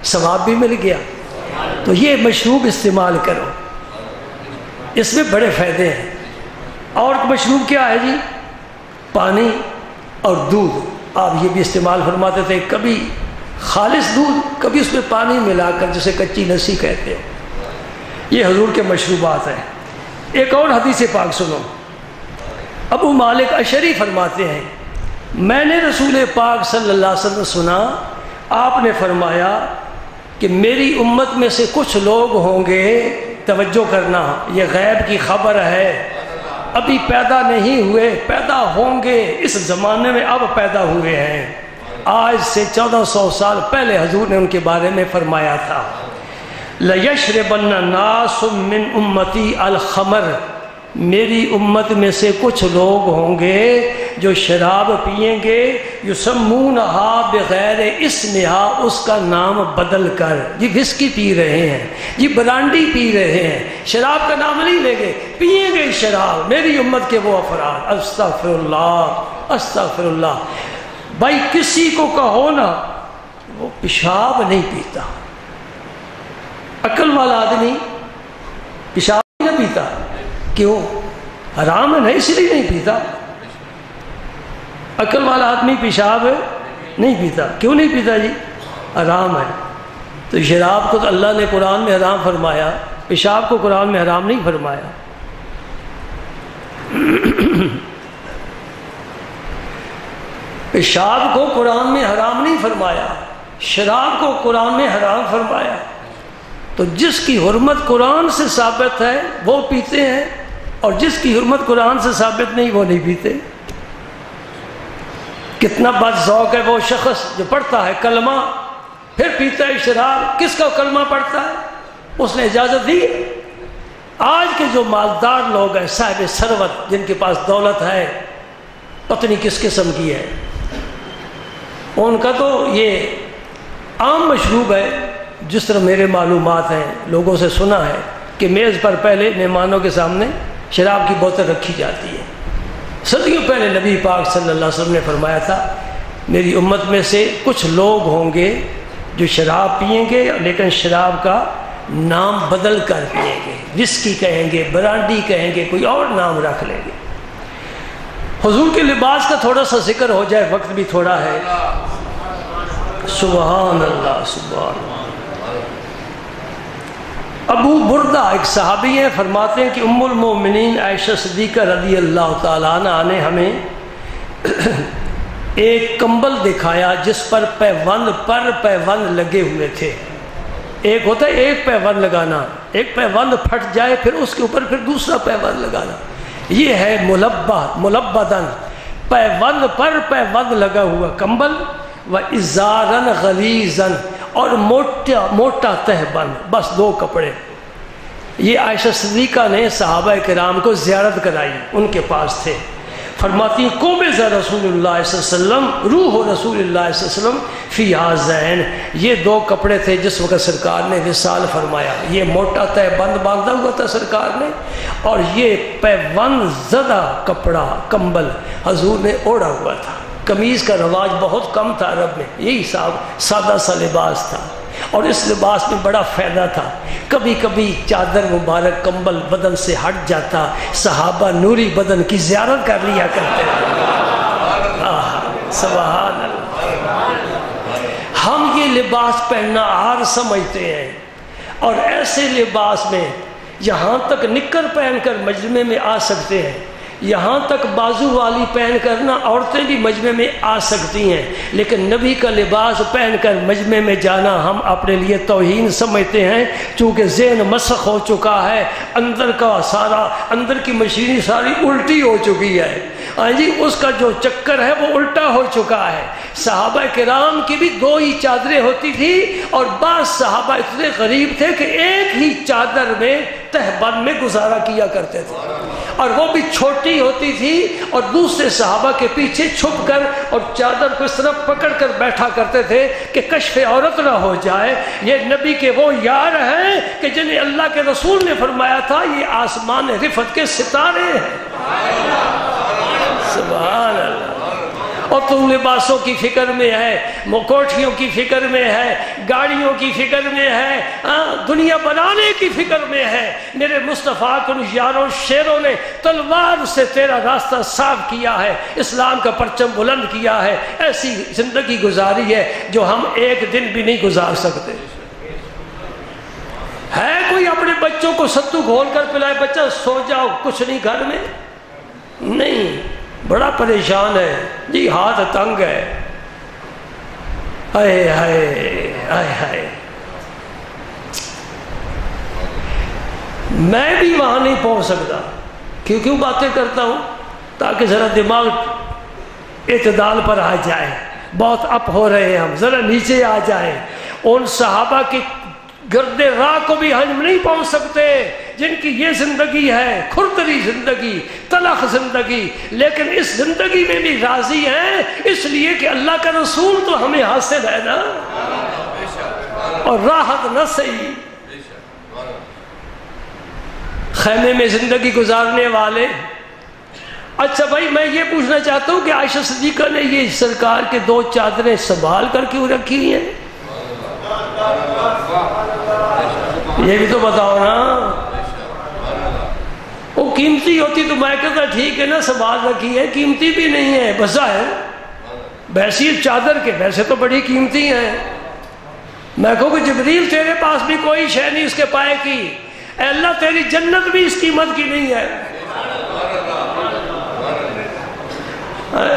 ثواب بھی مل گیا، تو یہ مشروب استعمال کرو، اس میں بڑے فائدے ہیں۔ اور مشروب کیا ہے جی؟ پانی اور دودھ، آپ یہ بھی استعمال فرماتے تھے، کبھی خالص دودھ، کبھی اس میں پانی ملا کر، جسے کچی لسی کہتے ہیں، یہ حضور کے مشروبات ہیں۔ ایک اور حدیث پاک سنو، ابو مالک اشعری فرماتے ہیں میں نے رسول پاک صلی اللہ علیہ وسلم سنا، آپ نے فرمایا کہ میری امت میں سے کچھ لوگ ہوں گے، توجہ کرنا یہ غیب کی خبر ہے، ابھی پیدا نہیں ہوئے، پیدا ہوں گے اس زمانے میں، اب پیدا ہوئے ہیں، آج سے 1400 سال پہلے حضور نے ان کے بارے میں فرمایا تھا، لَيَشْرِبَنَّ نَاسٌ مِّنْ أُمَّتِي الْخَمْرَ، میری امت میں سے کچھ لوگ ہوں گے جو شراب پئیں گے، یسمونہا بغیر اسمہا، اس کا نام بدل کر، جی وسکی پی رہے ہیں، جی برانڈی پی رہے ہیں، شراب کا نام نہیں لیں گے، پئیں گے شراب، میری امت کے وہ افراد۔ استغفر اللہ استغفر اللہ۔ بھائی کسی کو کہو نا وہ پیشاب نہیں پیتا، عقل والا آدمی پیشاب نہیں پیتا، کیوں؟ حرام ہے نا، اس لیے نہیں پیتا۔ عقل والا آدمی پیشاب نہیں پیتا، کیوں نہیں پیتا جی؟ حرام ہے۔ تو شراب کو تو اللہ نے قرآن میں حرام فرمایا، پیشاب کو قرآن میں حرام نہیں فرمایا۔ پیشاب کو قرآن میں حرام نہیں فرمایا، شراب کو قرآن میں حرام فرمایا۔ تو جس کی حرمت قرآن سے ثابت ہے وہ پیتے ہیں، اور جس کی حرمت قرآن سے ثابت نہیں وہ نہیں پیتے۔ کتنا بد ذوق ہے وہ شخص جو پڑھتا ہے کلمہ پھر پیتا ہے شراب۔ کس کا کلمہ پڑھتا ہے؟ اس نے اجازت دی؟ آج کے جو مالدار لوگ ہیں، صاحب ثروت، جن کے پاس دولت ہے، پتہ نہیں کس قسم کی ہے، ان کا تو یہ عام مشروب ہے۔ جس طرح میرے معلومات ہیں، لوگوں سے سنا ہے کہ میز پر پہلے مہمانوں کے سامنے شراب کی بوتل رکھی جاتی ہے۔ صدیوں پہلے نبی پاک صلی اللہ علیہ وسلم نے فرمایا تھا میری امت میں سے کچھ لوگ ہوں گے جو شراب پئیں گے، لیکن شراب کا نام بدل کر پئیں گے، وسکی کہیں گے، برانڈی کہیں گے، کوئی اور نام رکھ لیں گے۔ حضور کے لباس کا تھوڑا سا ذکر ہو جائے، وقت بھی تھوڑا ہے۔ سبحان اللہ، سبحان اللہ۔ ابو بردہ ایک صحابی ہیں، فرماتے ہیں کہ ام المومنین عائشہ صدیقہ رضی اللہ تعالیٰ عنہ نے ہمیں ایک کمبل دکھایا جس پر پیوند لگے ہوئے تھے۔ ایک ہوتا ہے ایک پیوند لگانا، ایک پیوند پھٹ جائے پھر اس کے اوپر پھر دوسرا پیوند لگانا، یہ ہے ملبدن، پیوند پر پیوند لگا ہوا کمبل، و ازارن غلیظن، اور موٹا تہبند، بس دو کپڑے۔ یہ عائشہ صدیقہ نے صحابہ کرام کو زیارت کرائی، ان کے پاس تھے۔ فرماتی ہیں قبض رسول اللہ صلی اللہ علیہ وسلم، روح رسول اللہ صلی اللہ علیہ وسلم فی ہذین، یہ دو کپڑے تھے جس وقت سرکار نے وصال فرمایا۔ یہ موٹا تہبند باندھا ہوا تھا سرکار نے، اور یہ پیوند زدہ کپڑا کمبل حضور نے اوڑھا ہوا تھا۔ قمیض کا رواج بہت کم تھا عرب میں، یہی سادہ سا لباس تھا، اور اس لباس میں بڑا فائدہ تھا۔ کبھی کبھی چادر مبارک کمبل بدن سے ہٹ جاتا، صحابہ نوری بدن کی زیارت کر لیا کرتے ہیں۔ سبحان اللہ۔ ہم یہ لباس پہننا عار سمجھتے ہیں، اور ایسے لباس میں یہاں تک نکر پہن کر مجمع میں آ سکتے ہیں، یہاں تک بازو والی پہن کر نا عورتیں بھی مجمع میں آ سکتی ہیں، لیکن نبی کا لباس پہن کر مجمع میں جانا ہم اپنے لیے توہین سمجھتے ہیں، چونکہ ذہن مسخ ہو چکا ہے، اندر کی مشینری ساری الٹی ہو چکی ہے۔ ہاں جی، اس کا جو چکر ہے وہ الٹا ہو چکا ہے۔ صحابہ کرام کی بھی دو ہی چادریں ہوتی تھی، اور بعض صحابہ اتنے غریب تھے کہ ایک ہی چادر میں تہبند میں گزارا کیا کرتے تھے، اور وہ بھی چھوٹی ہوتی تھی، اور دوسرے صحابہ کے پیچھے چھپ کر اور چادر کو اس طرف پکڑ کر بیٹھا کرتے تھے کہ کشف عورت نہ ہو جائے۔ یہ نبی کے وہ یار ہیں کہ جنہیں اللہ کے رسول نے فرمایا تھا یہ آسمان رفعت کے ستارے ہیں۔ سبحان اللہ۔ اور تم لباسوں کی فکر میں ہے، کوٹھیوں کی فکر میں ہے، گاڑیوں کی فکر میں ہے، دنیا بنانے کی فکر میں ہے۔ میرے مصطفیٰ کو یاروں شیروں نے تلوار سے تیرا راستہ صاف کیا ہے، اسلام کا پرچم بلند کیا ہے، ایسی زندگی گزاری ہے جو ہم ایک دن بھی نہیں گزار سکتے۔ ہے کوئی اپنے بچوں کو ستو گھول کر پلائے، بچہ سو جاؤ کچھ نہیں گھر میں؟ نہیں، بڑا پریشان ہے جی، ہاتھ تنگ ہے، ہائے ہائے ہائے ہائے۔ میں بھی وہاں نہیں پہنچ سکتا، کیوں باتیں کرتا ہوں تاکہ ذرا دماغ اعتدال پر آ جائے۔ بہت اپ ہو رہے ہیں ہم، ذرا نیچے آ جائیں۔ ان صحابہ کی گرد راہ کو بھی ہم نہیں پہنچ سکتے جن کی یہ زندگی ہے، کھردری زندگی، تلخ زندگی، لیکن اس زندگی میں بھی راضی ہیں، اس لیے کہ اللہ کا رسول تو ہمیں حاصل ہے نا، اور راحت نہ صحیح۔ خیمے میں زندگی گزارنے والے۔ اچھا بھائی، میں یہ پوچھنا چاہتا ہوں کہ عائشہ صدیقہ نے یہ سرکار کے دو چادریں سنبھال کر کیوں رکھی ہیں؟ یہ بھی تو بتاؤ نا۔ وہ قیمتی ہوتی تو میں کہتا ٹھیک ہے نا، سنبھال رکھی ہے، قیمتی بھی نہیں ہے، بظاہر بحیثیت چادر کے ویسے تو بڑی قیمتی ہیں۔ میں کہوں کہ جبریل تیرے پاس بھی کوئی شے نہیں اس کے پائے کی، اے اللہ تیری جنت بھی اس قیمت کی نہیں ہے۔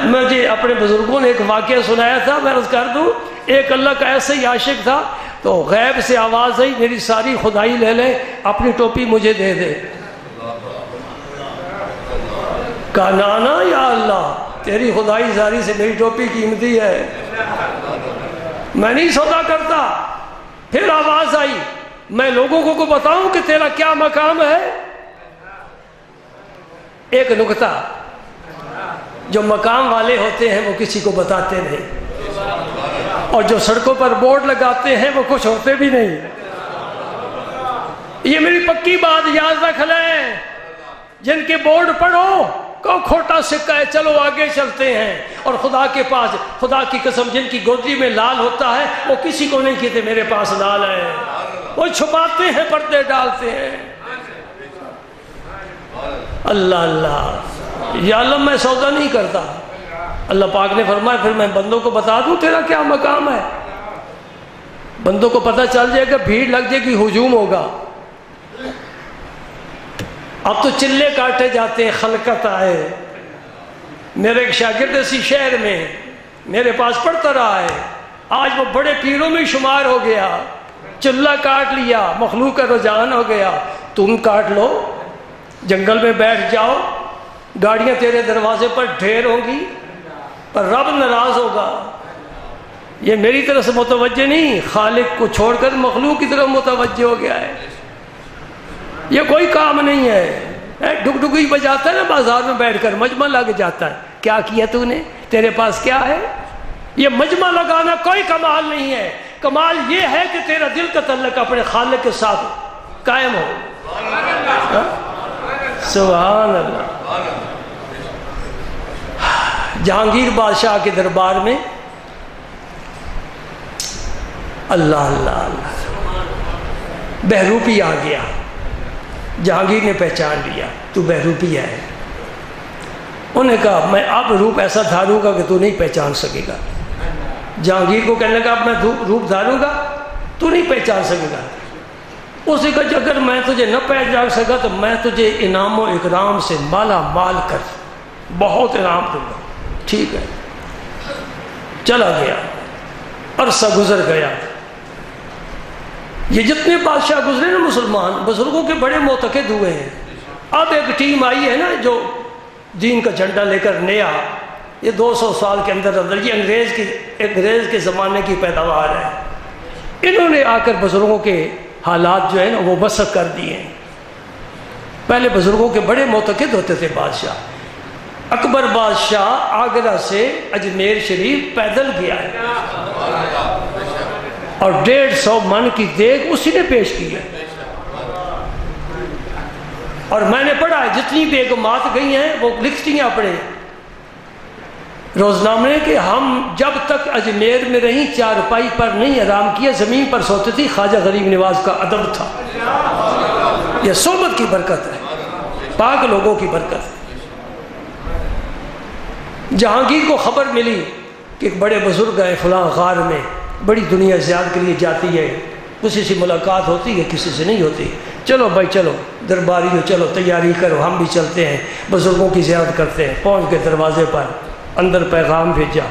مجھے اپنے بزرگوں نے ایک واقعہ سنایا تھا، میں عرض کر دوں، ایک اللہ کا ایسا ہی عاشق تھا، تو غیب سے آواز آئی میری ساری خدائی لے لے، اپنی ٹوپی مجھے دے دے۔ کہا نانا یا اللہ تیری خدائی ساری سے میری ٹوپی قیمتی ہے، میں نہیں سودا کرتا۔ پھر آواز آئی میں لوگوں کو بتاؤں کہ تیرا کیا مقام ہے؟ ایک نکتہ، جو مقام والے ہوتے ہیں وہ کسی کو بتاتے نہیں، اور جو سڑکوں پر بورڈ لگاتے ہیں وہ کچھ ہوتے بھی نہیں۔ یہ میری پکی بات یاد رکھ لیں، جن کے بورڈ پڑھو کو کھوٹا سکہ ہے، چلو آگے چلتے ہیں، اور خدا کے پاس خدا کی قسم جن کی گودی میں لال ہوتا ہے وہ کسی کو نہیں کہتے میرے پاس لال ہے، وہ چھپاتے ہیں، پردے ڈالتے ہیں۔ اللہ اللہ، یا اللہ میں سودا نہیں کرتا۔ اللہ پاک نے فرمایا پھر میں بندوں کو بتا دوں تیرا کیا مقام ہے؟ بندوں کو پتہ چل جائے گا، بھیڑ لگ جائے گی، ہجوم ہوگا۔ اب تو چلے کاٹے جاتے ہیں، خلقت آئے۔ میرے ایک شاگرد اسی شہر میں میرے پاس پڑھتا رہا ہے، آج وہ بڑے پیروں میں شمار ہو گیا، چلہ کاٹ لیا، مخلوق کا رجحان ہو گیا۔ تم کاٹ لو، جنگل میں بیٹھ جاؤ، گاڑیاں تیرے دروازے پر ڈھیر ہوں گی، پر رب ناراض ہوگا۔ یہ میری طرف سے متوجہ نہیں، خالق کو چھوڑ کر مخلوق کی طرف متوجہ ہو گیا ہے۔ یہ کوئی کام نہیں ہے، ڈگ ڈگی بجاتا ہے نا بازار میں بیٹھ کر، مجمع لگ جاتا ہے، کیا کیا تو نے، تیرے پاس کیا ہے؟ یہ مجمع لگانا کوئی کمال نہیں ہے، کمال یہ ہے کہ تیرا دل کا تعلق اپنے خالق کے ساتھ قائم ہو۔ سبحان اللہ۔ جہانگیر بادشاہ کے دربار میں اللہ اللہ اللہ، بہروپی آ گیا۔ جہانگیر نے پہچان لیا تو بہروپی ہے۔ انہوں نے کہا میں اب روپ ایسا دھاروں گا کہ تو نہیں پہچان سکے گا۔ جہانگیر کو کہنے لگا اب میں روپ دھاروں گا تو نہیں پہچان سکے گا۔ اس نے کہا اگر میں تجھے نہ پہچان سکا تو میں تجھے انعام و اکرام سے مالا مال کر بہت انعام دوں گا۔ ٹھیک ہے، چلا گیا، عرصہ گزر گیا۔ یہ جتنے بادشاہ گزرے نا مسلمان، بزرگوں کے بڑے معتقد ہوئے ہیں۔ اب ایک ٹیم آئی ہے نا جو دین کا جھنڈا لے کر نیا، یہ 200 سال کے اندر یہ انگریز کے زمانے کی پیداوار ہے۔ انہوں نے آ کر بزرگوں کے حالات جو ہے نا وہ وصف کر دیے ہیں۔ پہلے بزرگوں کے بڑے معتقد ہوتے تھے بادشاہ۔ اکبر بادشاہ آگرہ سے اجمیر شریف پیدل گیا ہے، اور 150 من کی دیگ اسی نے پیش کی ہے۔ اور میں نے پڑھا ہے جتنی بیگمات گئی ہیں وہ لکھتی ہیں اپنے روزنامے کہ ہم جب تک اجمیر میں رہیں چارپائی پر نہیں آرام کیا، زمین پر سوتی تھی۔ خواجہ غریب نواز کا ادب تھا۔ یہ صحبت کی برکت ہے، پاک لوگوں کی برکت ہے۔ جہانگیر کو خبر ملی کہ ایک بڑے بزرگ ہیں فلاں غار میں، بڑی دنیا زیارت کے لیے جاتی ہے، کسی سے ملاقات ہوتی ہے کسی سے نہیں ہوتی۔ چلو بھائی چلو درباریوں، چلو تیاری کرو، ہم بھی چلتے ہیں بزرگوں کی زیارت کرتے ہیں۔ پہنچ گئے دروازے پر، اندر پیغام بھیجا،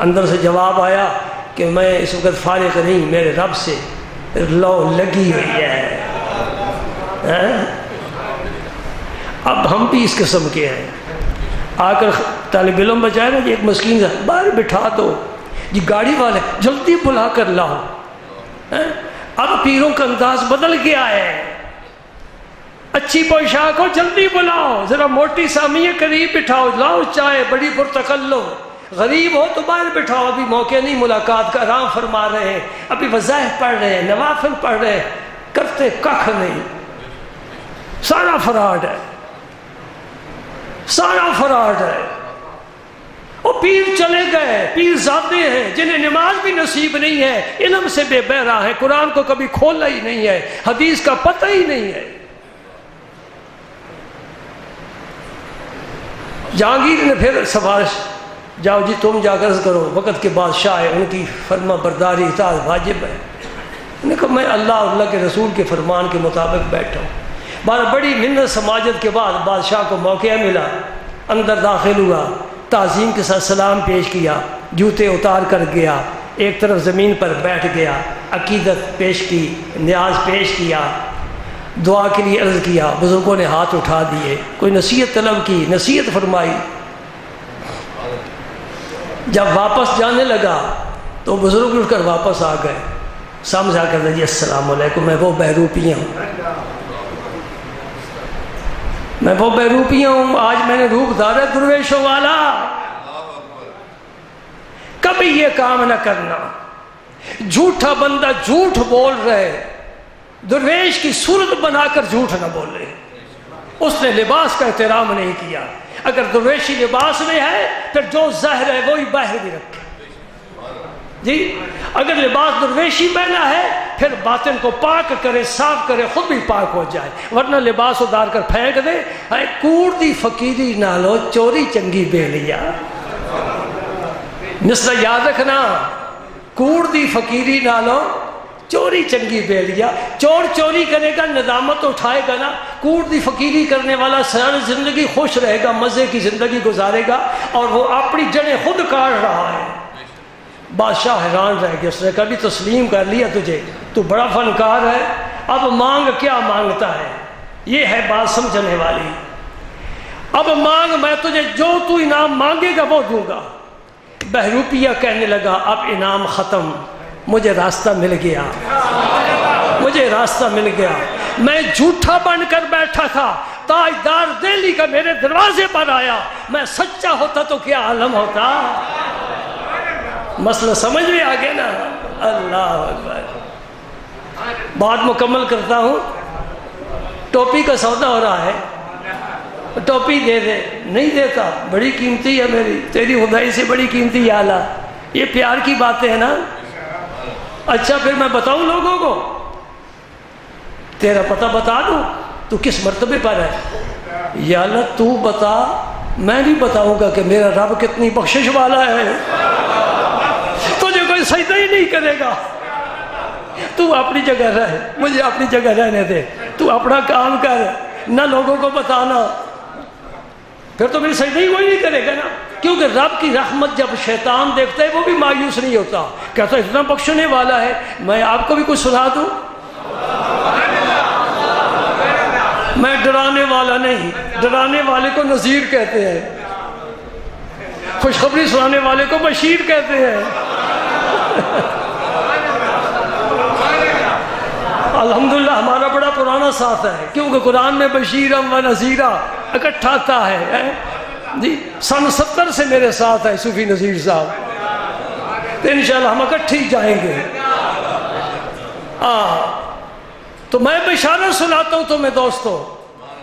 اندر سے جواب آیا کہ میں اس وقت فارغ نہیں، میرے رب سے لو لگی ہوئی ہے۔ اب ہم بھی اس قسم کے ہیں۔ آ کر طالب علم بچائے نا، ایک مسکین سے باہر بٹھا دو، یہ گاڑی والے جلدی بلا کر لاؤ۔ اب پیروں کا انداز بدل گیا ہے، اچھی پوشاک ہو جلدی بلاؤ، ذرا موٹی سامی قریب بٹھاؤ، لاؤ چائے بڑی پرتکلف، غریب ہو تو باہر بٹھاؤ، ابھی موقع نہیں ملاقات کا، آرام فرما رہے ہیں، ابھی وظائف پڑھ رہے ہیں، نوافل پڑھ رہے ہیں، کرتے کخ نہیں۔ سارا فراڈ ہے، سارا فراڈ ہے۔ وہ پیر چلے گئے، پیر زادے ہیں جنہیں نماز بھی نصیب نہیں ہے، علم سے بے بہرا ہے، قرآن کو کبھی کھولا ہی نہیں ہے، حدیث کا پتہ ہی نہیں ہے۔ جہانگیر نے پھر سفارش، جاؤ جی تم جا کر عرض کرو، وقت کے بادشاہ ہے، ان کی فرما برداری اطاعت واجب ہے۔ انہوں نے کہا میں اللہ اور اللہ کے رسول کے فرمان کے مطابق بیٹھا ہوں۔ بڑی منت سماجت کے بعد بادشاہ کو موقع ملا، اندر داخل ہوا، تعظیم کے ساتھ سلام پیش کیا، جوتے اتار کر گیا، ایک طرف زمین پر بیٹھ گیا، عقیدت پیش کی، نیاز پیش کیا، دعا کے لیے عرض کیا، بزرگوں نے ہاتھ اٹھا دیے، کوئی نصیحت طلب کی، نصیحت فرمائی۔ جب واپس جانے لگا تو بزرگ اٹھ کر واپس آ گئے، سامنے آ کر جی السلام علیکم، میں وہ بہروپیہ ہوں، میں وہ بہروپیہ ہوں، آج میں نے روپ دھارا درویشوں والا، کبھی یہ کام نہ کرنا۔ جھوٹا بندہ جھوٹ بول رہے، درویش کی صورت بنا کر جھوٹ نہ بولے، اس نے لباس کا احترام نہیں کیا۔ اگر درویشی لباس میں ہے پھر جو ظاہر ہے وہی باہر بھی رکھے جی، اگر لباس درویشی پہنا ہے پھر باطن کو پاک کرے، صاف کرے، خود بھی پاک ہو جائے، ورنہ لباس اتار کر پھینک دے۔ کوڑ دی فقیری نالو چوری چنگی بے لیا، مثلا یاد رکھنا، کوڑ دی فقیری نالو چوری چنگی بے لیا۔ چور چوری کرے گا، ندامت اٹھائے گا نا، کوڑ دی فقیری کرنے والا ساری زندگی خوش رہے گا، مزے کی زندگی گزارے گا، اور وہ اپنی جڑیں خود کاٹ رہا ہے۔ بادشاہ حیران رہ گیا، اس نے کبھی تسلیم کر لیا تجھے، تو بڑا فنکار ہے، اب مانگ کیا مانگتا ہے، یہ ہے بات سمجھنے والی۔ اب مانگ، میں تجھے جو تو انعام مانگے گا وہ دوں گا۔ بہروپیہ کہنے لگا اب انعام ختم، مجھے راستہ مل گیا، مجھے راستہ مل گیا، میں جھوٹا بن کر بیٹھا تھا، تاجدار دہلی کا میرے دروازے پر آیا، میں سچا ہوتا تو کیا عالم ہوتا۔ مسئلہ سمجھ میں آ گیا نا؟ اللہ اکبر۔ بات مکمل کرتا ہوں، ٹوپی کا سودا ہو رہا ہے، ٹوپی دے دے، نہیں دیتا، بڑی قیمتی ہے میری، تیری خدائی سے بڑی قیمتی یا اللہ، یہ پیار کی باتیں ہیں نا۔ اچھا پھر میں بتاؤں لوگوں کو، تیرا پتہ بتا دوں، تو کس مرتبے پر ہے؟ یا اللہ تو بتا، میں نہیں بتاؤں گا کہ میرا رب کتنی بخشش والا ہے، تجھے کوئی سجدہ ہی نہیں کرے گا، تو اپنی جگہ رہ، مجھے اپنی جگہ رہنے دے، تو اپنا کام کر، نہ لوگوں کو بتانا، پھر تو میری سجدہ ہی کوئی نہیں کرے گا نا۔ کیونکہ رب کی رحمت جب شیطان دیکھتا ہے وہ بھی مایوس نہیں ہوتا، کہتا ہے اتنا بخشنے والا ہے۔ میں آپ کو بھی کچھ سنا دوں، میں ڈرانے والا نہیں، ڈرانے والے کو نذیر کہتے ہیں، خوشخبری سنانے والے کو بشیر کہتے ہیں۔ الحمدللہ ہمارا بڑا پرانا ساتھ ہے، کیونکہ قرآن میں بشیرم و نذیرہ اکٹھا آتا ہے جی۔ سن 70 سے میرے ساتھ ہے صوفی نذیر صاحب، انشاءاللہ ہم اکٹھے ہی جائیں گے۔ تو میں بشارت سناتا ہوں تمہیں دوستو،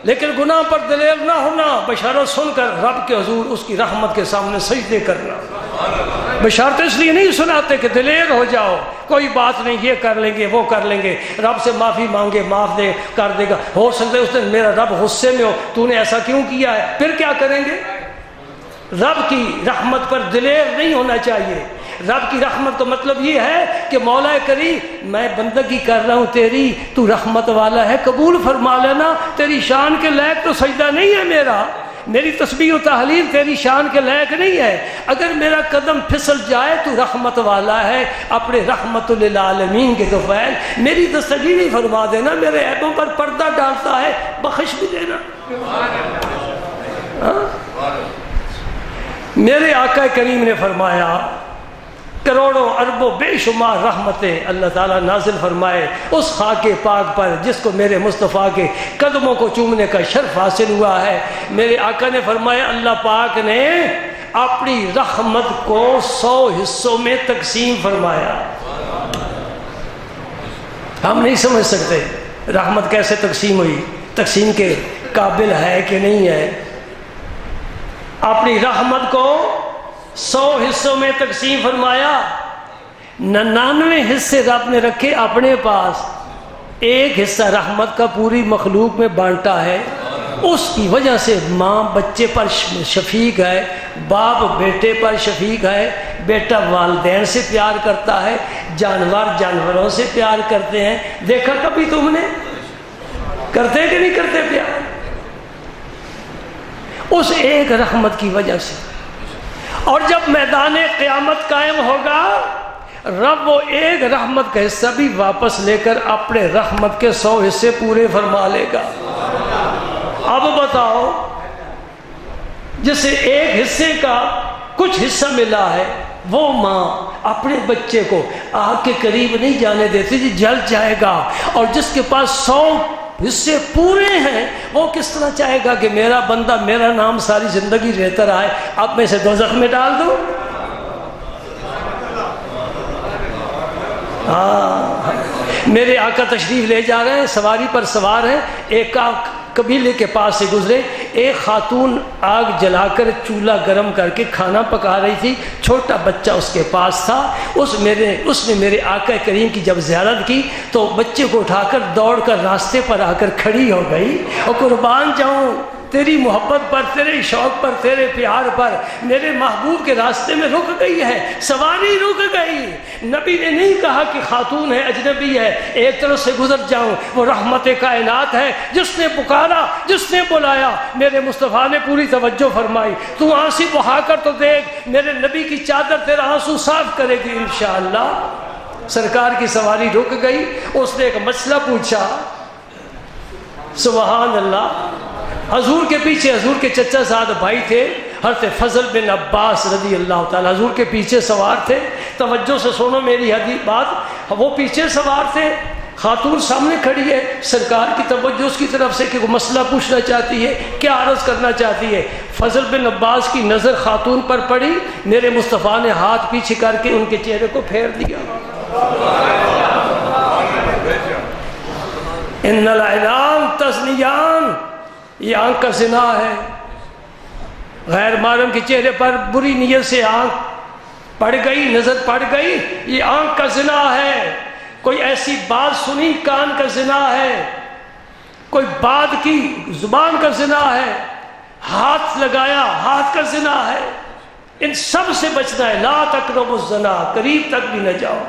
لیکن گناہ پر دلیر نہ ہونا، بشارت سن کر رب کے حضور اس کی رحمت کے سامنے سجدے کرنا۔ بشارت اس لیے نہیں سناتے کہ دلیر ہو جاؤ، کوئی بات نہیں، یہ کر لیں گے وہ کر لیں گے، رب سے معافی مانگے معاف دے کر دے گا، ہو سکتا ہے اس دن میرا رب غصے میں ہو، تو نے ایسا کیوں کیا ہے، پھر کیا کریں گے؟ رب کی رحمت پر دلیر نہیں ہونا چاہیے۔ رب کی رحمت کا مطلب یہ ہے کہ مولا کریم میں بندگی کر رہا ہوں تیری، تو رحمت والا ہے، قبول فرما لینا، تیری شان کے لائق تو سجدہ نہیں ہے میرا، میری تسبیح و تحلیل تیری شان کے لائق نہیں ہے، اگر میرا قدم پھسل جائے تو رحمت والا ہے، اپنے رحمت للعالمین کے توفیل میری دستگیری فرما دینا، میرے عیبوں پر پردہ ڈالتا ہے، بخش بھی دینا۔ میرے آقا کریم نے فرمایا کروڑوں اربوں بے شمار رحمتیں اللہ تعالیٰ نازل فرمائے اس خاک پاک پر جس کو میرے مصطفیٰ کے قدموں کو چومنے کا شرف حاصل ہوا ہے۔ میرے آقا نے فرمایا اللہ پاک نے اپنی رحمت کو 100 حصوں میں تقسیم فرمایا۔ ہم نہیں سمجھ سکتے رحمت کیسے تقسیم ہوئی، تقسیم کے قابل ہے کہ نہیں ہے۔ اپنی رحمت کو 100 حصوں میں تقسیم فرمایا، 99 حصے رب نے رکھے اپنے پاس، ایک حصہ رحمت کا پوری مخلوق میں بانٹا ہے۔ اس کی وجہ سے ماں بچے پر شفیق ہے، باپ بیٹے پر شفیق ہے، بیٹا والدین سے پیار کرتا ہے، جانور جانوروں سے پیار کرتے ہیں۔ دیکھا کبھی تم نے؟ کرتے کہ نہیں کرتے پیار؟ اس ایک رحمت کی وجہ سے اور جب میدان قیامت قائم ہوگا رب وہ ایک رحمت کا حصہ بھی واپس لے کر اپنے رحمت کے 100 حصے پورے فرما لے گا۔ اب بتاؤ جسے ایک حصے کا کچھ حصہ ملا ہے وہ ماں اپنے بچے کو آگ کے قریب نہیں جانے دیتی جی جل جائے گا، اور جس کے پاس 100 حصے پورے ہیں وہ کس طرح چاہے گا کہ میرا بندہ میرا نام ساری زندگی لیتا رہا ہے، اب میں اسے دوزخ میں ڈال دوں؟ میرے آقا تشریف لے جا رہے ہیں، سواری پر سوار ہیں، ایک قبیلے کے پاس سے گزرے، ایک خاتون آگ جلا کر چولہا گرم کر کے کھانا پکا رہی تھی، چھوٹا بچہ اس کے پاس تھا، اس نے میرے آقا کریم کی جب زیارت کی تو بچے کو اٹھا کر دوڑ کر راستے پر آ کر کھڑی ہو گئی، اور قربان جاؤں تیری محبت پر، تیرے شوق پر، تیرے پیار پر، میرے محبوب کے راستے میں رک گئی ہے، سواری رک گئی۔ نبی نے نہیں کہا کہ خاتون ہے، اجنبی ہے، ایک طرف سے گزر جاؤں، وہ رحمت کائنات ہے، جس نے پکارا، جس نے بلایا، میرے مصطفیٰ نے پوری توجہ فرمائی۔ تو آنسی بہا کر تو دیکھ، میرے نبی کی چادر تیرا آنسو صاف کرے گی انشاءاللہ۔ سرکار کی سواری رک گئی، اس نے ایک مسئلہ پوچھا، سبحان اللہ۔ حضور کے پیچھے حضور کے چچا زاد بھائی تھے حضرت فضل بن عباس رضی اللہ تعالی، حضور کے پیچھے سوار تھے، توجہ سے سنو میری حدیث بات، وہ پیچھے سوار تھے، خاتون سامنے کھڑی ہے، سرکار کی توجہ اس کی طرف سے کہ وہ مسئلہ پوچھنا چاہتی ہے، کیا عرض کرنا چاہتی ہے۔ فضل بن عباس کی نظر خاتون پر پڑی، میرے مصطفیٰ نے ہاتھ پیچھے کر کے ان کے چہرے کو پھیر دیا۔ ان العینان تزنیان، یہ آنکھ کا زنا ہے، غیر محرم کے چہرے پر بری نیت سے آنکھ پڑ گئی، نظر پڑ گئی، یہ آنکھ کا زنا ہے۔ کوئی ایسی بات سنی، کان کا زنا ہے، کوئی بات کی، زبان کا زنا ہے، ہاتھ لگایا، ہاتھ کا زنا ہے۔ ان سب سے بچنا ہے، لا تقربوا الزنا، قریب تک بھی نہ جاؤ۔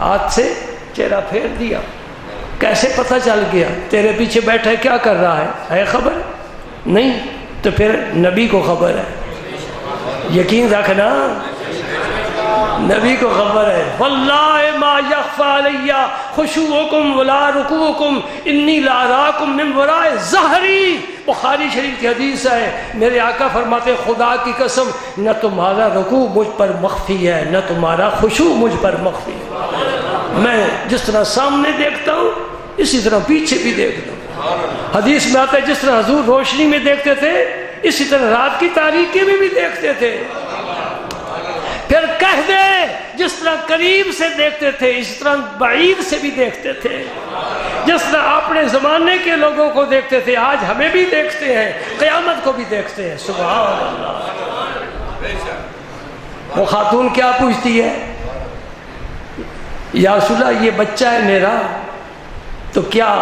ہاتھ سے چہرہ پھیر دیا، کیسے پتہ چل گیا؟ تیرے پیچھے بیٹھا ہے، کیا کر رہا ہے خبر؟ نہیں تو پھر نبی کو خبر ہے، یقین رکھنا نبی کو خبر ہے۔ واللہ ما یخفی علی خشوعکم ولا رکوعکم انی لاراکم من وراء ظہری، بخاری شریف کی حدیث ہے، میرے آقا فرماتے ہیں خدا کی قسم نہ تمہارا رکوع مجھ پر مخفی ہے، نہ تمہارا خشوع مجھ پر مخفی ہے۔ میں جس طرح سامنے دیکھتا ہوں اسی طرح پیچھے بھی دیکھتا ہوں۔ حدیث میں آتا ہے جس طرح حضور روشنی میں دیکھتے تھے اسی طرح رات کی تاریکی میں بھی دیکھتے تھے۔ پھر کہہ دے جس طرح قریب سے دیکھتے تھے اس طرح بعید سے بھی دیکھتے تھے، جس طرح اپنے زمانے کے لوگوں کو دیکھتے تھے آج ہمیں بھی دیکھتے ہیں، قیامت کو بھی دیکھتے ہیں۔ سبحان اللہ۔ وہ خاتون کیا پوچھتی ہے؟ یا رسول اللہ یہ بچہ ہے میرا، تو کیا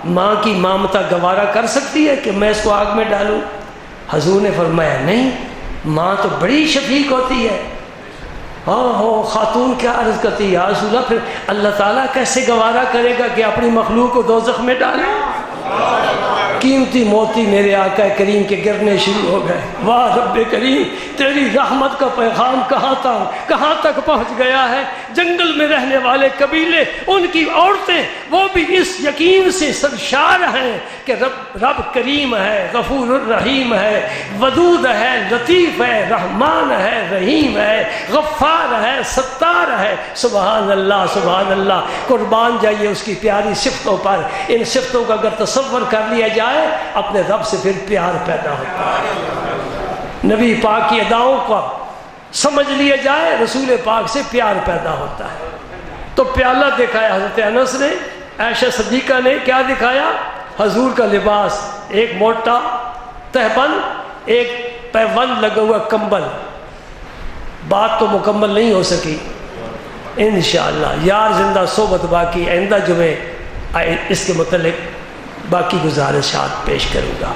ماں کی مامتا گوارا کر سکتی ہے کہ میں اس کو آگ میں ڈالوں؟ حضور نے فرمایا نہیں، ماں تو بڑی شفیق ہوتی ہے۔ ہو خاتون کیا عرض کرتی ہے، یا رسول اللہ پھر اللہ تعالیٰ کیسے گوارا کرے گا کہ اپنی مخلوق کو دوزخ میں ڈالے؟ قیمتی موتی میرے آقا کریم کے گرنے شروع ہو گئے۔ واہ رب کریم، تیری رحمت کا پیغام کہاں تک پہنچ گیا ہے۔ جنگل میں رہنے والے قبیلے، ان کی عورتیں، وہ بھی اس یقین سے سرشار ہیں کہ رب کریم ہے، غفور الرحیم ہے، ودود ہے، لطیف ہے، رحمان ہے، رحیم ہے، غفار ہے، ستار ہے۔ سبحان اللہ سبحان اللہ، قربان جائیے اس کی پیاری صفتوں پر۔ ان صفتوں کا اگر تصور کر لیا جائے اپنے رب سے پھر پیار پیدا ہوتا ہے، نبی پاک کی اداؤں کا سمجھ لیا جائے رسول پاک سے پیار پیدا ہوتا ہے۔ تو پیالہ دکھایا حضرت انس نے، عائشہ صدیقہ نے کیا دکھایا؟ حضور کا لباس، ایک موٹا تہبند، ایک پیوند لگا ہوا کمبل۔ بات تو مکمل نہیں ہو سکی، انشاءاللہ یار زندہ صحبت باقی، آئندہ جمعے اس کے متعلق باقی گزارشات پیش کروں گا۔